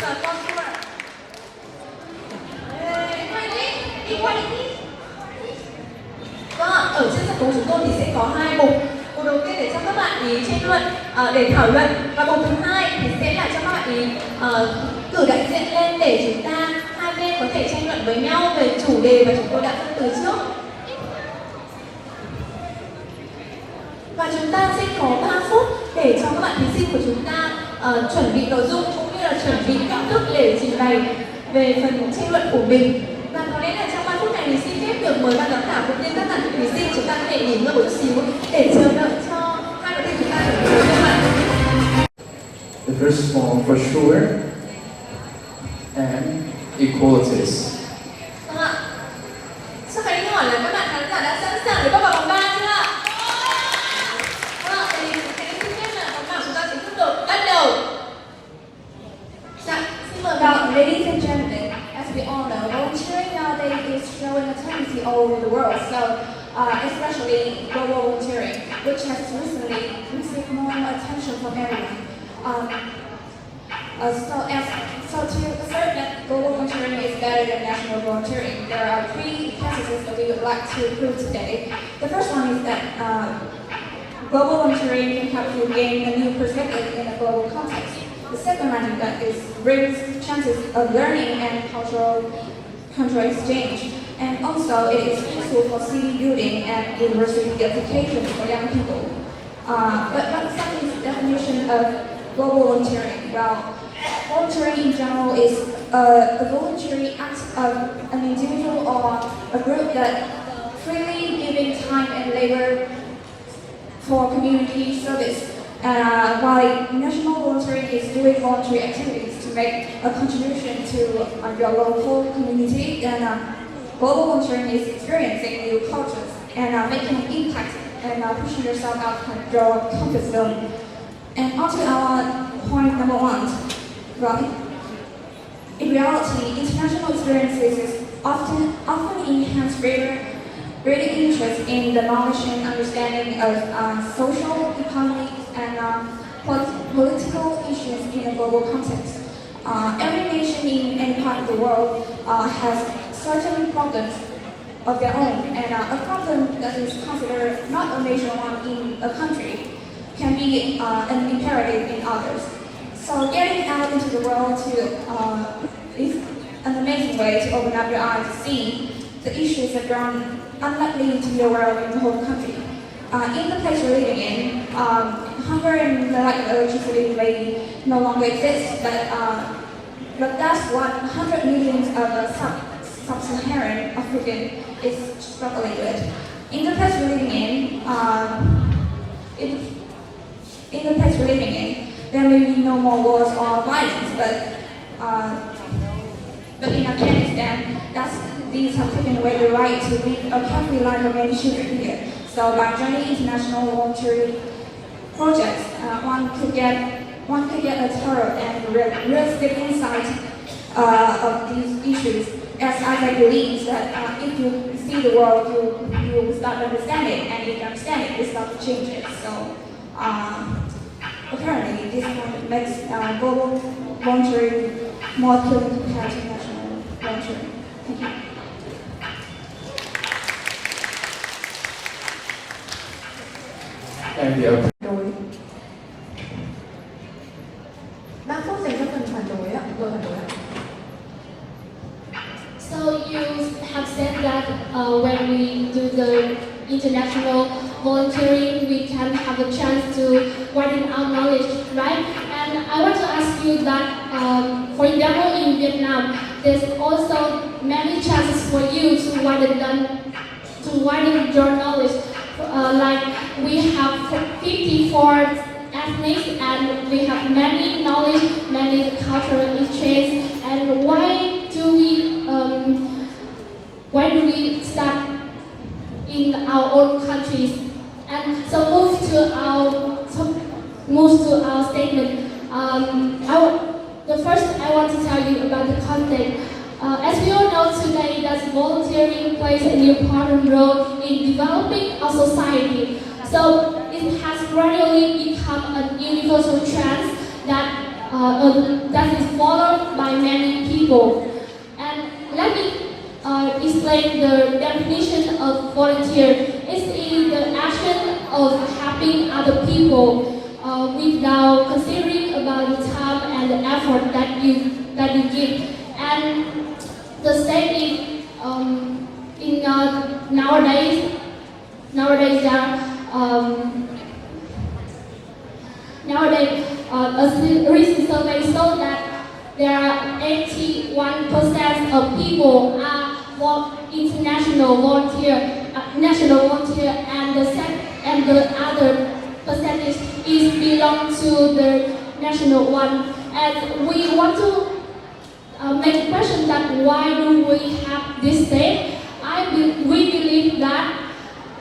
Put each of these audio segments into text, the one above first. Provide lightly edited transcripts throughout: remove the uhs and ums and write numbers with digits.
for sure. Equality. Có, ở trên sân khấu chúng tôi thì sẽ có hai mục. Mục đầu tiên để cho các bạn ý tranh luận, để thảo luận, và mục thứ hai thì sẽ là cho các bạn ý cử đại diện lên để chúng ta hai bên có thể tranh luận với nhau về chủ đề mà chúng tôi đã phân từ trước. Và chúng ta sẽ có 3 phút để cho các bạn thí sinh của chúng ta chuẩn bị nội dung cũng như là chuẩn bị cách thức để trình bày về phần tranh luận của mình. Và có lẽ là trong 3 phút này thì xin phép được mời ban giám khảo cũng như các bạn thí sinh chúng ta có thể nghỉ ngơi một chút xíu để chờ đợi cho hai đội thi chúng ta chuẩn bị các bạn. The first one for sure and equalities. Vâng ạ. Sau khi hỏi là các bạn khán giả đã sẵn sàng để bước vào vòng 3 chưa ạ? Vâng ạ, thì hãy xin phép là vòng 3 chúng ta chính thức được bắt đầu. Dạ, xin mời Now, ladies and gentlemen, as we all know, volunteering nowadays is showing a tendency all over the world, so especially global volunteering, which has recently received more attention from everyone. So to assert that global volunteering is better than national volunteering, there are 3 cases that we would like to prove today. The first one is that global volunteering can help you gain a new perspective in a global context. The second one is that it brings chances of learning and cultural exchange. And also it is useful for city building and university applications for young people. But what's the definition of global volunteering? Well, volunteering in general is a voluntary act of an individual or a group that freely giving time and labor for community service. While national volunteering is doing voluntary activities to make a contribution to your local community, and global volunteering is experiencing new cultures and making an impact and pushing yourself out of your comfort zone. And on to our point number 1. Well, in reality, international experiences often enhance greater interest in the knowledge and understanding of social, economic, and political issues in a global context. Every nation in any part of the world has certain problems of their own, and a problem that is considered not a major one in a country can be an imperative in others. So getting out into the world is an amazing way to open up your eyes to see the issues that are unlikely to be aware of in the whole country. In the place we're living in, hunger and lack of electricity may no longer exist, but that's what 100 millions of sub-Saharan African is struggling with. In the place we're living in, there may be no more wars or violence, but in Afghanistan, these have taken away the right to live a healthy life of many children here. So by joining international voluntary projects, one could get a thorough and realistic insight of these issues. As I believe that if you see the world, you will start understanding, and if you understand it, you start to change it. So apparently, this makes global volunteering more appealing compared to national volunteering. Thank you. And the other. Đối. 3 phút dành cho phần phản đối ạ. Phản đối ạ. So you have said that when we do the international volunteering, we can have a chance to widen our knowledge, right? And I want to ask you that, for example, in Vietnam, there's also many chances for you to widen your knowledge. Like we have 54 ethnics, and we have many knowledge, many cultural exchange. And why do we start in our own countries? And so move to our statement. First I want to tell you about the content. As we all know today, that volunteering plays an important role in developing our society. So it has gradually become a universal trend that is followed by people. And let me explain the definition of volunteer. It's in the action of helping other people without considering about the time and the effort that you give. And the state in nowadays a recent survey showed that there are 81% of people are international volunteer, and the other percentage is belong to the national one. And we want to make a question that why do we have this state? We believe that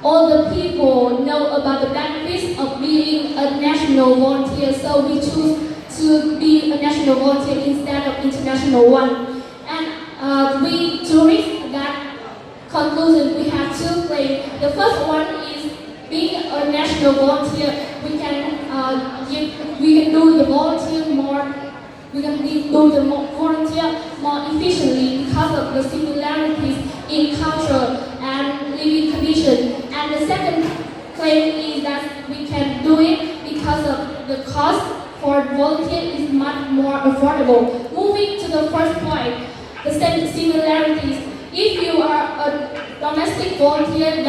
all the people know about the benefits of being a national volunteer, so we choose to be a national volunteer instead of international one. And to reach that conclusion, we have two claims. The first one is being a national volunteer, we can do the volunteer more. We can do the volunteer more efficiently because of the similarities in culture and living conditions. And the second claim is that we can do it because of the cost for volunteer is much more affordable. Moving to the first point, the same similarities. If you are a domestic volunteer, you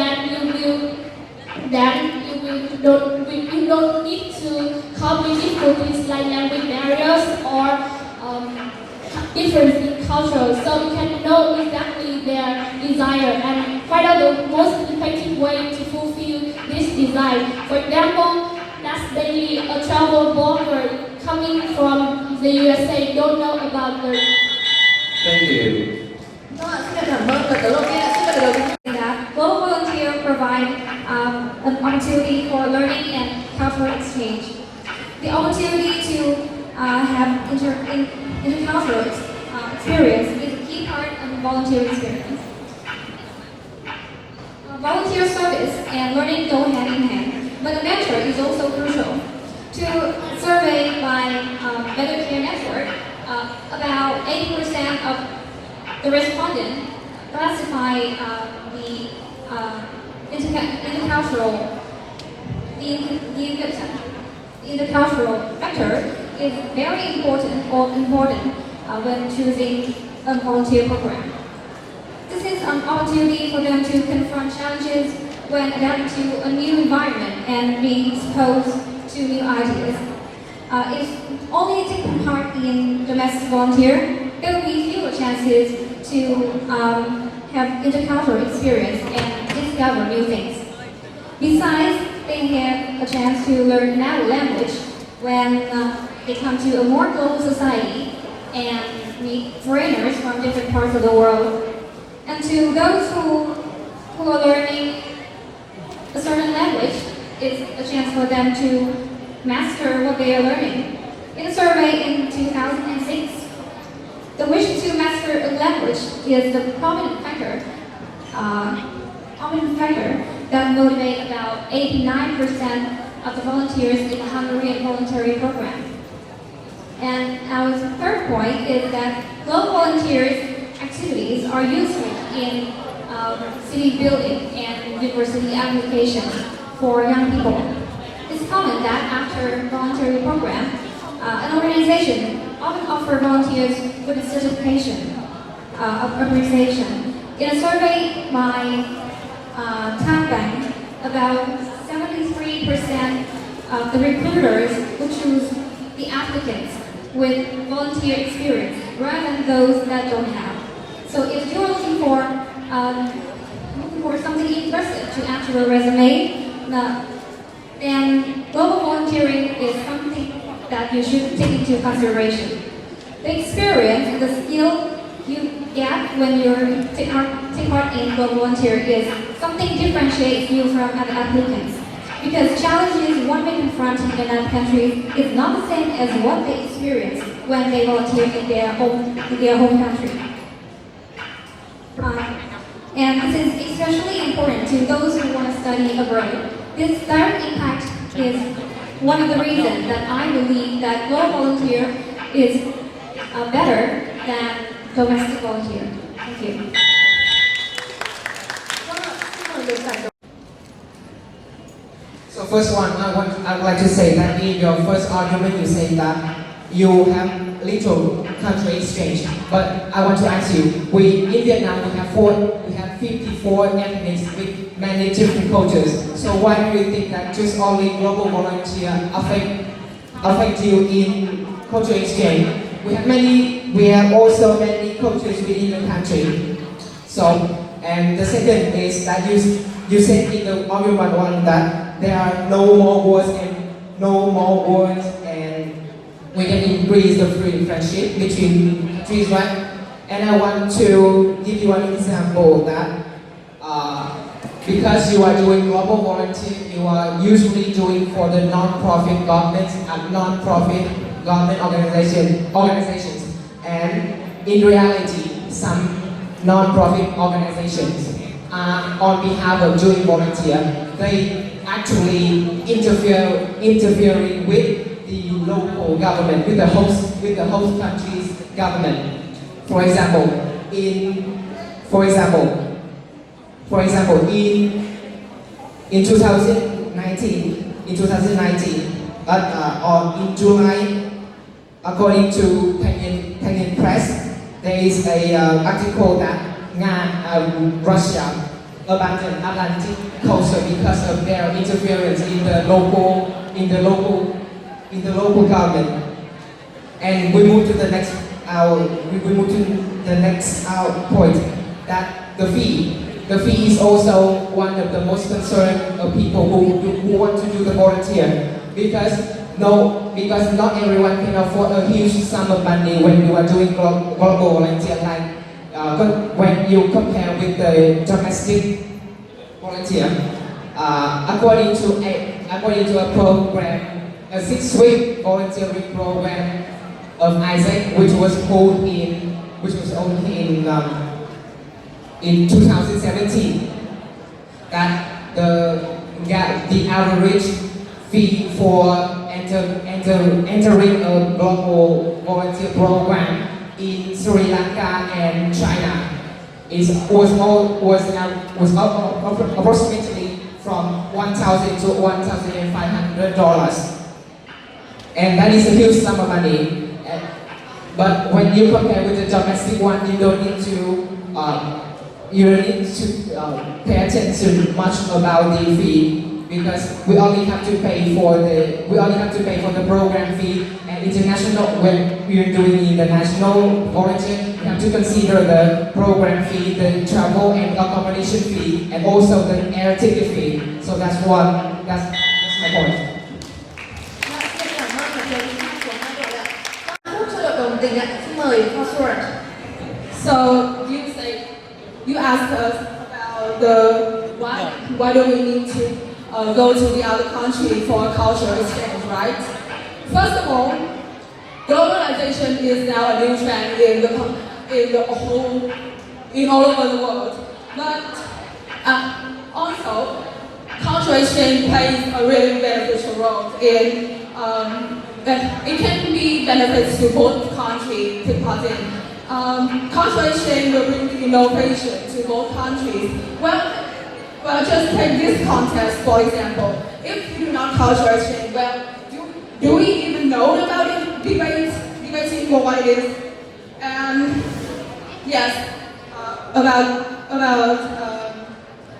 don't need to cope with difficulties like language barriers or difference in culture, so you can know exactly their desire and find out the most effective way to fulfill this desire. For example, last daily a travel blogger coming from the USA don't know about the. Thank you. Vâng ạ, xin được cảm ơn và đầu tiên xin được đầu tiên That global volunteer provide an opportunity for learning and cultural exchange. The opportunity to have intercultural experience is a key part of the volunteer experience. Volunteer service and learning go hand in hand, but the mentor is also crucial. To survey by Better Care Network, about 80% of the respondents classify the intercultural factor is very important when choosing a volunteer program. This is an opportunity for them to confront challenges when adapting to a new environment and being exposed to new ideas. If only taking part in domestic volunteer, there will be fewer chances to have intercultural experience and discover new things. Besides, they have a chance to learn another language when they come to a more global society and meet foreigners from different parts of the world. And to those who are learning a certain language, it's a chance for them to master what they are learning. In a survey in 2006, the wish to master a language is the prominent factor that motivates about 89% of the volunteers in the Hungarian voluntary program. And our third point is that global volunteers activities are useful in city building and university application for young people. It's common that after voluntary program, an organization often offers volunteers with a certification of appreciation. In a survey by Time Bank, about 73% of the recruiters will choose the applicants with volunteer experience rather than those that don't have. So if you're looking for something impressive to add to your resume, then global volunteering is something that you should take into consideration. The experience, the skill you get when you take part in global volunteer is something differentiates you from other applicants. Because challenges one may confront in another country is not the same as what they experience when they volunteer in their home country. And this is especially important to those who want to study abroad. This direct impact is one of the reasons that I believe that global volunteer is better than domestic volunteer. Thank you. So first one, I would like to say that in your first argument you say that you have little country exchange. But I want to ask you, in Vietnam we have 54 ethnics with many different cultures. So why do you think that just only global volunteer affect you in cultural exchange? We have also many cultures within the country. So, and the second is that you said in the argument one that there are no more wars and we can increase the free friendship between countries, right? And I want to give you an example that because you are doing global volunteer, you are usually doing for the non-profit governments and non-profit government organizations. And in reality, some non-profit organizations are on behalf of doing volunteer. They actually interfering with the local government, with the host country's government. For example, in 2019, or in July, according to Kenyan press, there is a article that Russia abandoned Atlantic coast because of their interference in the local government. And we move to the next point, that the fee is also one of the most concerned of people who want to do the volunteer, because not everyone can afford a huge sum of money when you are doing global volunteer, like when you compare with the domestic volunteer. According to a program, a 6-week volunteering program of Isaac, which was held in 2017, that the average fee for entering a global volunteer program in Sri Lanka and China was approximately from $1,000 to $1,500, and that is a huge sum of money. But when you compare with the domestic one, you don't need to pay attention much about the fee, because we only have to pay for the program fee. And international, when we are doing international volunteer, we have to consider the program fee, the travel and accommodation fee, and also the air ticket fee. So that's my point. Xin mời Consulat. So you asked us about the why do we need to go to the other country for cultural exchange, right? First of all, globalization is now a new trend in all over the world. But also, cultural exchange plays a really beneficial role in. It can be benefits to both countries take part in. Cultural exchange will bring innovation to both countries. Well, just take this context for example. If you do not cultural exchange, do we even know about it? Debating for what it is? And yes, about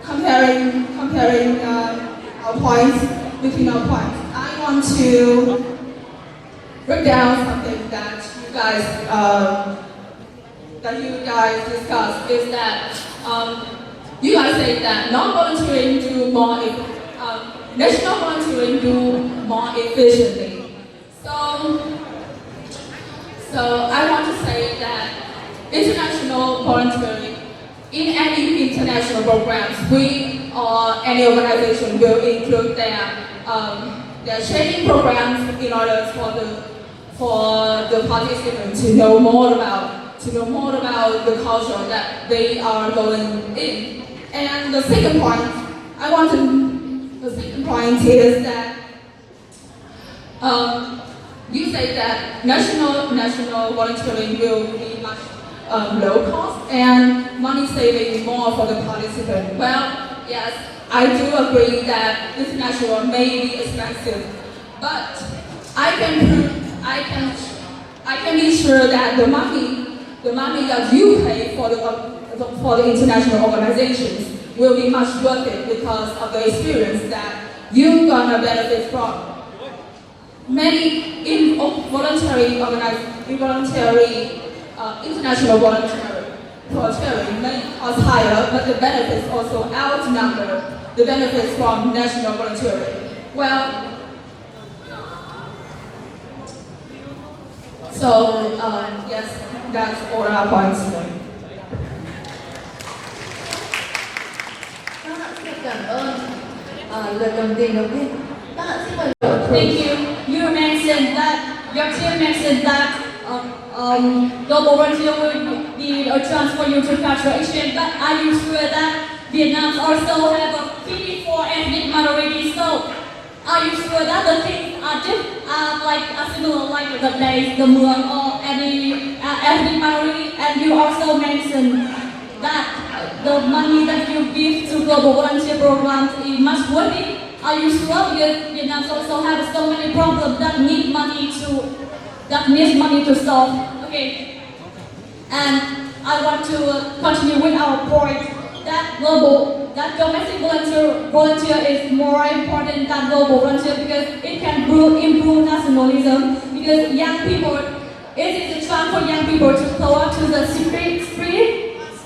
comparing our points between our points. I want to break down something that you guys discussed, is that you guys say that non-volunteering do more, national volunteering do more efficiently. So I want to say that international volunteering, in any international programs, we or any organization will include their training programs in order for the participants to know more about the culture that they are going in. And the second point is that you say that national volunteering will be low cost and money saving more for the participant. Well, yes, I do agree that international may be expensive, but I can be sure that the money that you pay for the international organizations will be much worth it because of the experience that you're gonna benefit from. Many international volunteering may cost higher, but the benefits also outnumber the benefits from national volunteering. Well, so yes, that's all our points. Vâng ạ, xin cảm ơn lời đồng tình đầu tiên. Vâng ạ, xin mời. Thank you. You mentioned that your team mentioned that global volunteer will be a chance for you to cultural exchange. But are you sure that Vietnam also have a 54 ethnic minorities? So are you sure that the things are similar like the days, the Muang, or any ethnic minority? And you also mentioned that the money that you give to global volunteer programs is much worth it. Are you sure? Because Vietnam also have so many problems that needs money to solve. Okay. And I want to continue with our point that domestic volunteer is more important than global volunteer because it can improve nationalism. Because young people, it is a chance for young people to go up to the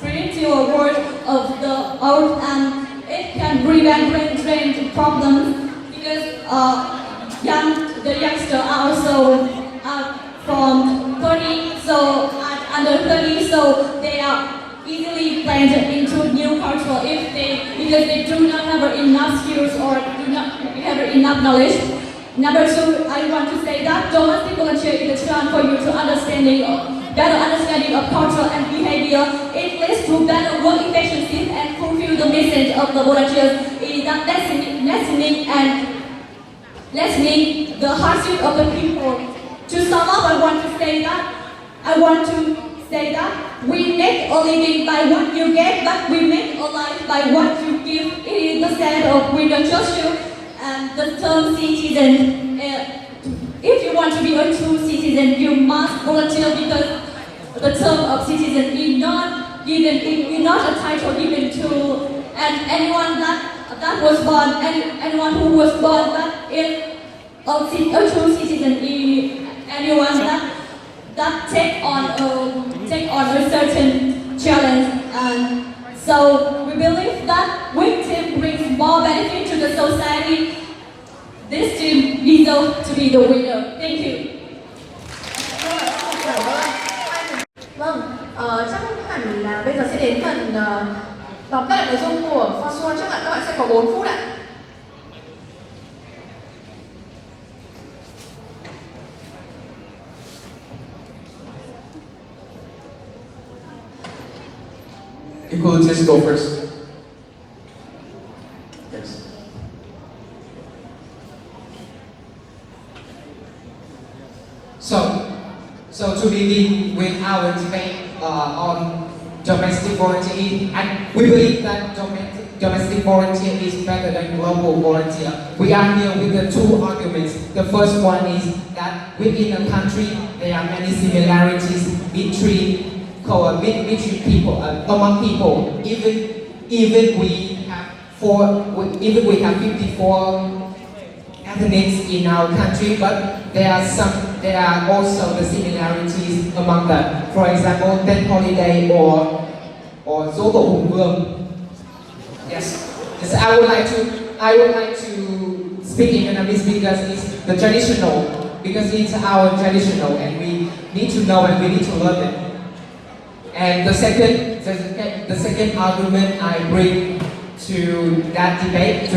spiritual world of the earth, and it can prevent brain drain problems because the youngsters are also from 30, so under 30, so they are easily blended into new culture because they do not have enough skills or do not have enough knowledge. Number two, I want to say that domestic volunteer is a chance for you to better understanding of culture and behavior. It leads to better work efficiency and fulfill the message of the volunteers. It is that lessening the hardship of the people. To sum up, I want to say that we make a living by what you get, but we make a life by what you give. It is the sense of Winston Churchill and the term citizen. If you want to be a true citizen, you must volunteer because the term of citizen is not a title given to anyone that was born, anyone who was born, but if a true citizen is anyone that take on a certain challenge, and so we believe that when team brings more benefit to the society, this team deserves to be the winner. Thank you. Vâng, chắc hẳn là bây giờ sẽ đến phần tóm tắt nội dung của Force chắc là các bạn sẽ có 4 phút ạ. You could just go first. Yes. So to begin with our debate on domestic volunteer, and we believe that domestic volunteer is better than global volunteer. We are here with the two arguments. The first one is that within a country there are many similarities between people among people. Even we have 54 ethnics in our country, but there are also the similarities among them. For example, Tết Holiday or Dỗ Tổ Hùng Vương. Yes, I would like to speak in Vietnamese because it's our traditional, and we need to know and we need to learn it. And the second argument I bring to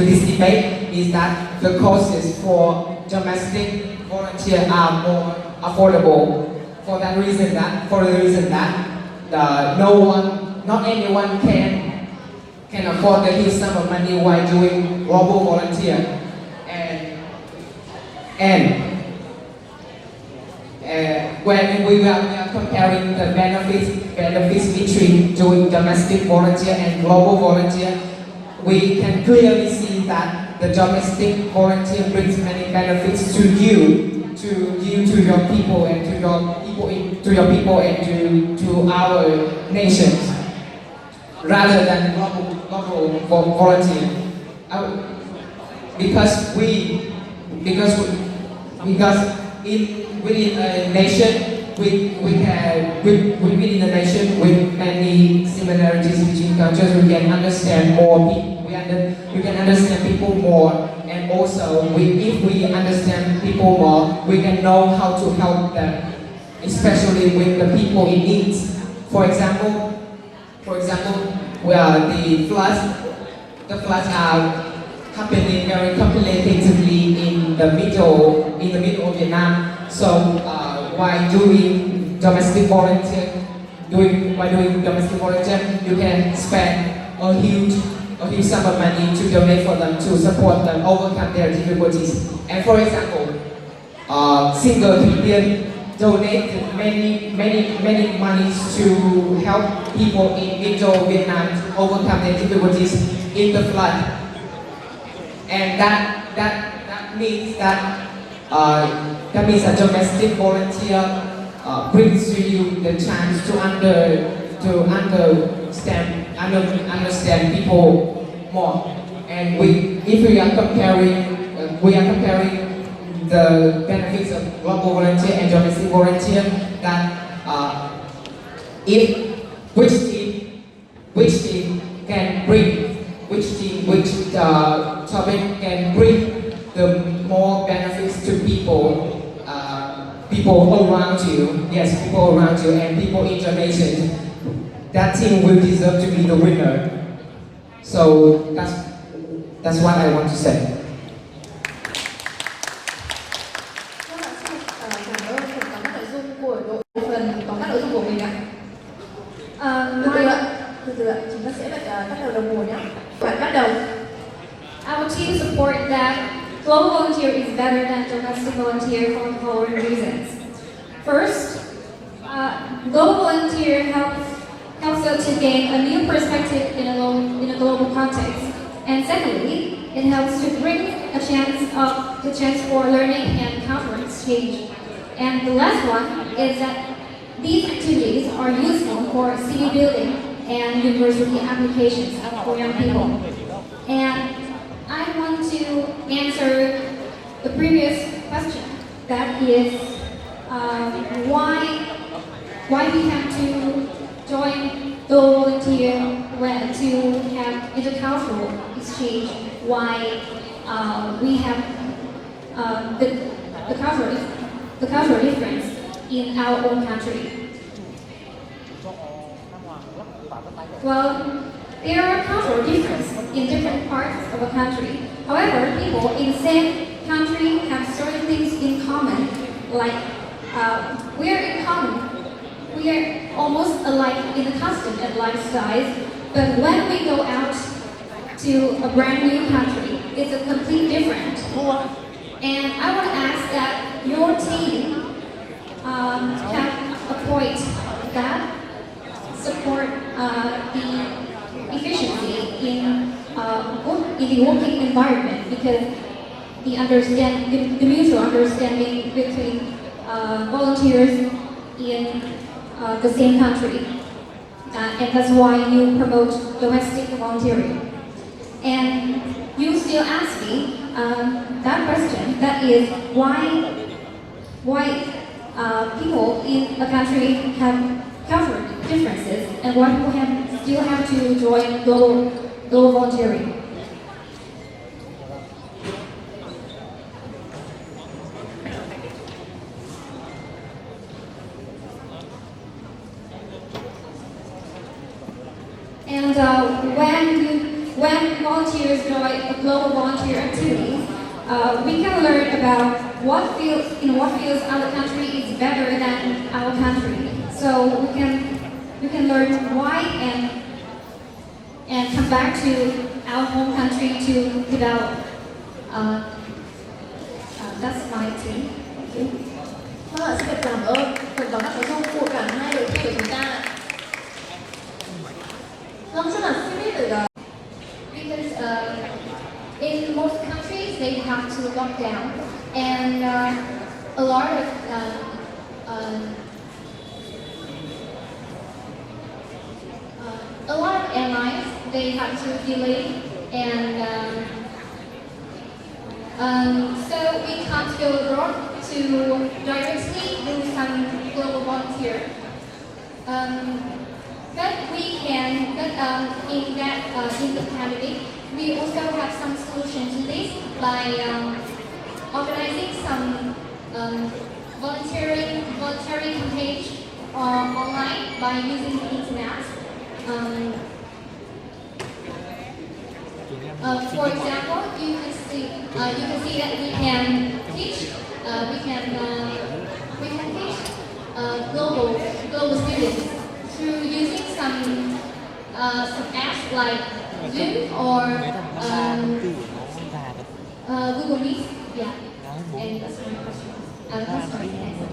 this debate is that the costs for domestic volunteer are more affordable. For the reason that not anyone can afford the huge sum of money while doing global volunteer, and when we are comparing the benefits between doing domestic volunteer and global volunteer, we can clearly see that the domestic volunteer brings many benefits to you, to your people, and to your people and to our nations, rather than global volunteer. Because within a nation, within a nation with many similarities between cultures, we can understand more people. We can understand people more, and also if we understand people more, we can know how to help them, especially with the people in need. For example, where the floods are happening very complicated in the middle of Vietnam. So while doing domestic volunteer, you can spend a huge sum of money to donate for them, to support them overcome their difficulties. And for example, single Christian donated many monies to help people in middle Vietnam to overcome their difficulties in the flood. And that means that domestic volunteer brings to you the chance to understand people more. And if we are comparing the benefits of global volunteer and domestic volunteer, that which topic can bring the more benefits to people around you, and people in your nation, that team will deserve to be the winner. So that's what I want to say. Cảm ơn phần tóm tắt nội dung của mình ạ. Từ từ ạ, chúng ta sẽ bắt đầu đồng hồ nhé. Bạn bắt đầu. Our team support that global volunteer is better than domestic volunteer for the following reasons. First, global volunteer helps us to gain a new perspective in a global context. And secondly, it helps to bring the chance for learning and cultural exchange. And the last one is that these activities are useful for city building and university applications for young people. And I want to answer the previous question. That is why we have to join global volunteer to have intercultural exchange. Why we have the cultural difference in our own country. Well, there are cultural differences in different parts of a country. However, people in the same country have certain things in common, like we are almost alike in the custom and lifestyles, but when we go out to a brand new country, it's a complete different. And I want to ask that your team have a point that support the efficiency in the working environment, because the mutual understanding between volunteers in the same country, and that's why you promote domestic volunteering. And you still ask me that question, that is why people in a country have cultural differences and why people still have to join global volunteering. And when volunteers join a global volunteer activity, we can learn about what fields other country is better than our country. So we can learn why and come back to our home country to develop. That's my team. Thank you. Vâng ạ, xin được cảm ơn phần tóm tắt nội dung của cả hai đội thi của chúng ta. Vâng, chắc là xin biết từ Because in most countries they have to lock down, and a lot of airlines they have to delay, and so we can't go abroad to directly do some global volunteer. But we can, in the pandemic, we also have some solution to this by organizing some voluntary campaigns online by using the internet. For example, you can see that we can teach global students through using some apps like Zoom or Google Meet. Yeah, and that's my question. That's my answer.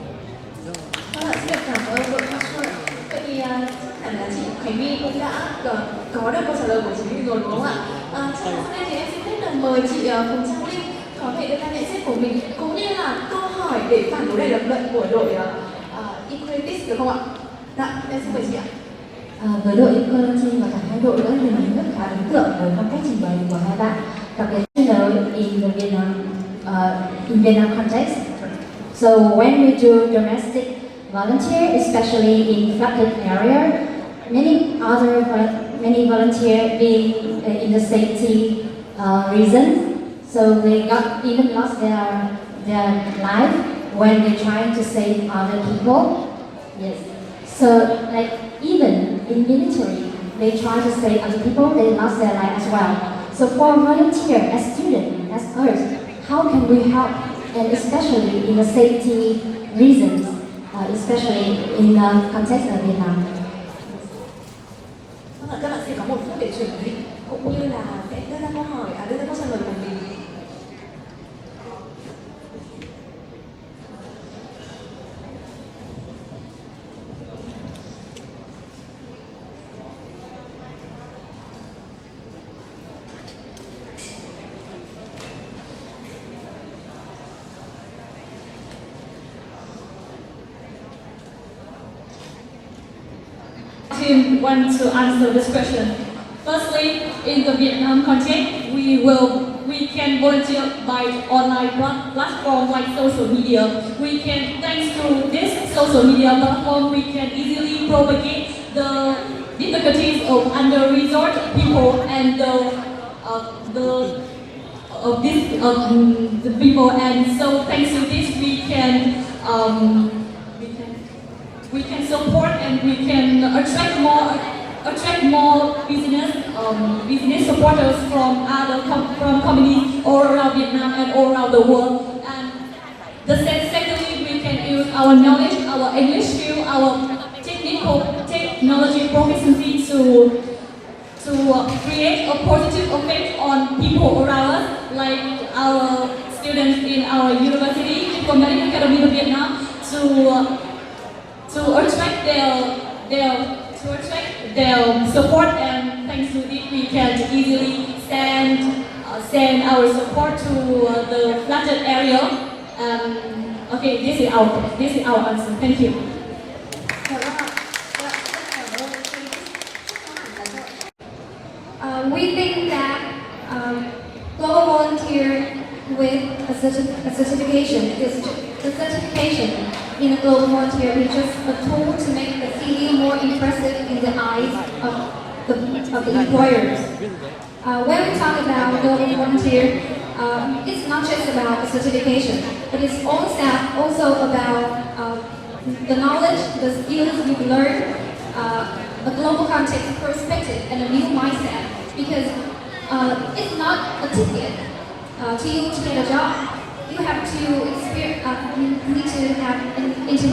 Vâng ạ, xin được cảm ơn đội Passport. Vậy thì chắc hẳn là chị Khánh My cũng đã có được câu trả lời của chính mình rồi đúng không ạ? Trong hôm nay thì em xin phép được mời chị Phùng Trang Linh có thể đưa ra nhận xét của mình cũng như là câu hỏi để phản đối lại lập luận của đội Equalities được không ạ? Dạ, em xin mời chị ạ. Với đội Equality và cả hai đội nữa thì mình rất khá ấn tượng với phong cách trình bày của hai bạn, đặc biệt là in Vietnam context. So when we do domestic volunteer, especially in flooded area, many volunteer being in the safety reasons, so they got even lost their life when they trying to save other people. Yes. So like even in military, they try to save other people, they lost their life as well. So for volunteer, as students, as us, how can we help, and especially in the safety reasons, especially in the context of Vietnam? Vâng ạ, các bạn sẽ có 1 phút để chuẩn bị cũng như là sẽ đưa ra câu trả lời của mình. Team want to answer this question. Firstly, in the Vietnam context, we can volunteer by online platform like social media. We can, thanks to this social media platform, we can easily propagate the difficulties of under-resourced people and the people. And so, thanks to this, we can support and we can attract more business supporters from from communities all around Vietnam and all around the world. And secondly, we can use our knowledge, our English skill, our technology proficiency to create a positive effect on people around us, like our students in our university, Diplomatic Academy of Vietnam, to attract their support, and thanks to this we can easily send our support to the flooded area. Okay, this is our answer. Thank you. We think that global volunteer with a certification in a global volunteer is just a tool to make the CV more impressive in the eyes of the employers. When we talk about global volunteer, it's not just about the certification, but it's also about the knowledge, the skills you've learned, a global context perspective, and a new mindset. Because it's not a ticket to you to get a job. You have to experience. You need to have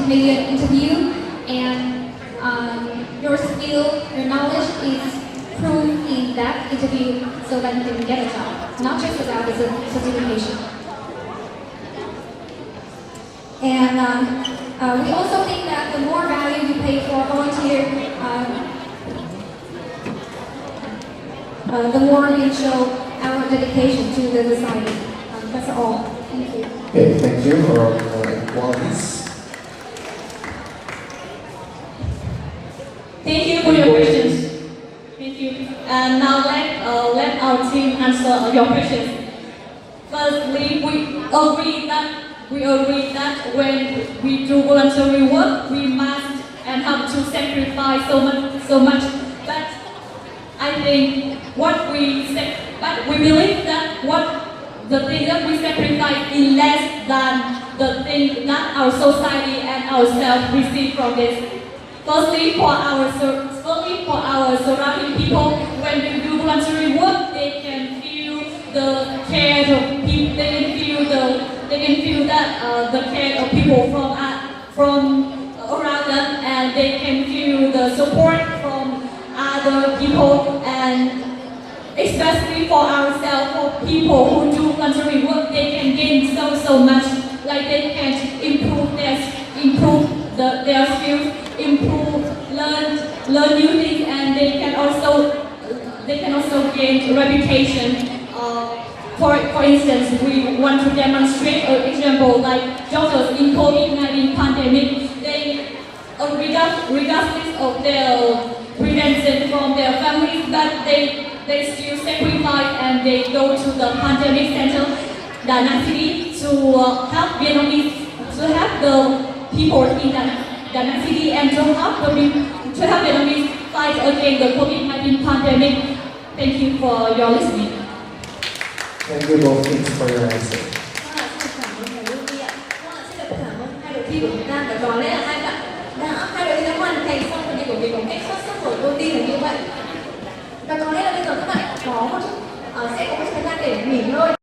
maybe an interview, and your skill, your knowledge is proved in that interview, so that you can get a job. Not just about the certification. And we also think that the more value you pay for a volunteer, the more we show our dedication to the society. That's all. Thank you. Okay, thank you for qualities. Thank you for your questions. Thank you. And now let our team answer your questions. Firstly, we agree that when we do voluntary work, we must and have to sacrifice so much. But I think but we believe that the thing that we sacrifice is less than the thing that our society and ourselves receive from this. Firstly, for our surrounding people, when we do voluntary work, they can feel the care of people. They can feel that the care of people from around them, and they can feel the support from other people, and especially for ourselves, for people who do voluntary work, they can gain so much. Like they can improve their skills, learn new things, and they can also gain reputation. For instance, we want to demonstrate an example like doctors in COVID-19 pandemic. They, regardless of their prevention from their families, but they still sacrifice and they go to the pandemic center, Da Nang City, to help the people in Da Nang City and to help Vietnamese fight against the COVID-19 pandemic. Thank you for your listening. Thank you both teams for your answer. Xin cảm ơn thầy Lucy ạ. Xin được cảm ơn hai đội thi của Việt Nam và có lẽ là hai đội thi đã hoàn thành xong phần thi của mình một cách xuất sắc rồi, tôi tin là như vậy. Và có lẽ là bây giờ các bạn có một chút sẽ có một thời gian để nghỉ ngơi.